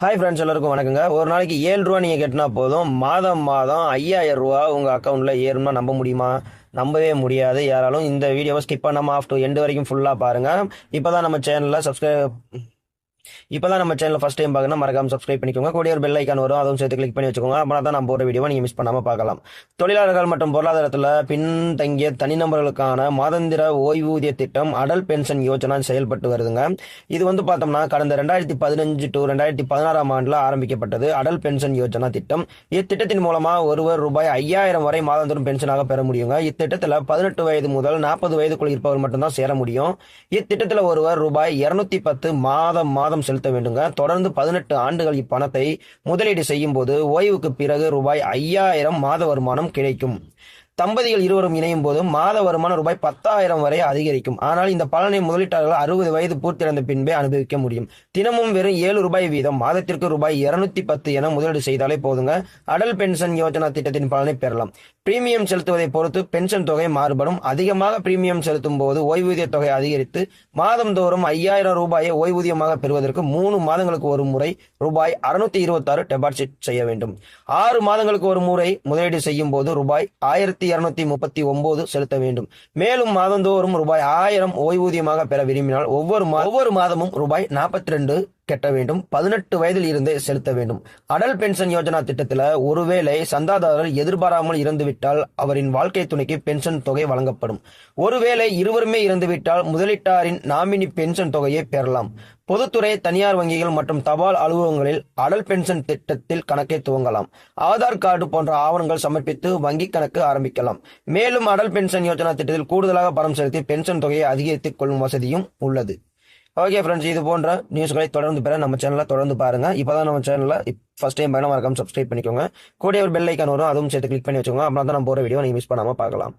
Hi friends, எல்லாருக்கும் வணக்கங்க. ஒரு நாளைக்கு 7 ரூபா நீங்கள் கட்டினா போதும், மாதம் மாதம் 5000 ரூபா உங்கள் அக்கௌண்ட்டில் ஏறும்னா நம்ப முடியுமா? நம்பவே முடியாது யாராலும். இந்த வீடியோவை ஸ்கிப் பண்ணாமல் ஆஃப் டு எண்டு வரைக்கும் ஃபுல்லாக பாருங்கள். இப்போ தான் நம்ம சேனலில் இப்போதான் நம்ம சேனல் ஃபர்ஸ்ட் டைம் பார்க்கணும், மறக்காம சப்ஸ்கிரைப் பண்ணிக்கோங்க. கூடிய ஒரு பெல் ஐக்கான் வரும், அதுவும் சேர்த்து கிளிக் பண்ணி வச்சுக்கோங்க. அப்போ தான் நான் போகிற வீடியோவை நீங்கள் மிஸ் பண்ணாமல் பார்க்கலாம். தொழிலாளர்கள் மற்றும் பொருளாதாரத்தில் பின்தங்கிய தனிநபர்களுக்கான மாதாந்திர ஓய்வூதிய திட்டம் அடல் பென்ஷன் யோஜனா செயல்பட்டு வருதுங்க. இது பார்த்தோம்னா கடந்த 2015 டு 2016 ஆண்டில் ஆரம்பிக்கப்பட்டது அடல் பென்ஷன் யோஜனா திட்டம். இத்திட்டத்தின் மூலமாக ஒருவர் ரூபாய் 5000 வரை மாதந்தோறும் பென்ஷனாக பெற முடியுங்க. இத்திட்டத்தில் 18 வயது முதல் 40 வயதுக்குள் இருப்பவர் மட்டும்தான் சேர முடியும். இத்திட்டத்தில் ஒருவர் ரூபாய் 210 மாதம் செலுத்த வேண்டுங்க. தொடர்ந்து 18 ஆண்டுகள் இப்பணத்தை முதலீடு செய்யும் போது ஓய்வுக்கு பிறகு ரூபாய் 5000 மாத வருமானம் கிடைக்கும். தம்பதிகள் இருவரும் இணையும் போது மாத வருமானம் ரூபாய் 10,000 வரை அதிகரிக்கும். ஆனால் இந்த பலனை முதலீட்டாளர்கள் 60 வயது பூர்த்தியடைந்த பின்பே அனுபவிக்க முடியும். தினமும் வெறும் 7 ரூபாய் வீதம் மாதத்திற்கு ரூபாய் 210 என முதலீடு செய்தாலே போதுங்க, அடல் பென்ஷன் யோஜனா திட்டத்தின் பலனை பெறலாம். பிரீமியம் செலுத்துவதை பொறுத்து பென்ஷன் தொகை மாறுபடும். அதிகமாக பிரீமியம் செலுத்தும் போது ஓய்வூதிய தொகை அதிகரித்து மாதந்தோறும் 5000 ரூபாயை ஓய்வூதியமாக பெறுவதற்கு 3 மாதங்களுக்கு ஒரு முறை ரூபாய் 626 டெபாசிட் செய்ய வேண்டும். 6 மாதங்களுக்கு ஒரு முறை முதலீடு செய்யும் போது ரூபாய் 1239 செலுத்த வேண்டும். மேலும் மாதந்தோறும் ரூபாய் 1000 ஓய்வூதியமாக பெற விரும்பினால் ஒவ்வொரு மாதமும் ரூபாய் 42 கட்ட வேண்டும். 18 வயதில் இருந்தே செலுத்த வேண்டும். அடல் பென்ஷன் யோஜனா திட்டத்தில் ஒருவேளை சந்தாதாரர் எதிர்பாராமல் இறந்துவிட்டால் அவரின் வாழ்க்கை துணைக்கு பென்ஷன் தொகை வழங்கப்படும். ஒருவேளை இருவருமே இறந்துவிட்டால் முதலீட்டாரின் நாமினி பென்ஷன் தொகையை பெறலாம். பொதுத்துறை, தனியார் வங்கிகள் மற்றும் தபால் அலுவலகங்களில் அடல் பென்ஷன் திட்டத்தில் கணக்கை துவங்கலாம். ஆதார் கார்டு போன்ற ஆவணங்கள் சமர்ப்பித்து வங்கி கணக்கு ஆரம்பிக்கலாம். மேலும் அடல் பென்ஷன் யோஜனா திட்டத்தில் கூடுதலாக பணம் செலுத்தி பென்ஷன் தொகையை அதிகரித்துக் கொள்ளும் வசதியும் உள்ளது. ஓகே ஃப்ரெண்ட்ஸ், இது போன்ற நியூஸ்களை தொடர்ந்து பெற நம்ம சேனலை தொடர்ந்து பாருங்க. இப்போதான் நம்ம சேனலில் ஃபர்ஸ்ட் டைம் மறக்காம சப்ஸ்கிரைப் பண்ணிக்கோங்க. கூடிய ஒரு பெல் ஐக்கான் வரும், அதுவும் சேர்த்து கிளிக் பண்ணி வச்சுக்கோங்க. அப்படின்னா தான் நம்ம போகிற வீடியோ நீங்கள் மிஸ் பண்ணாமல் பார்க்கலாம்.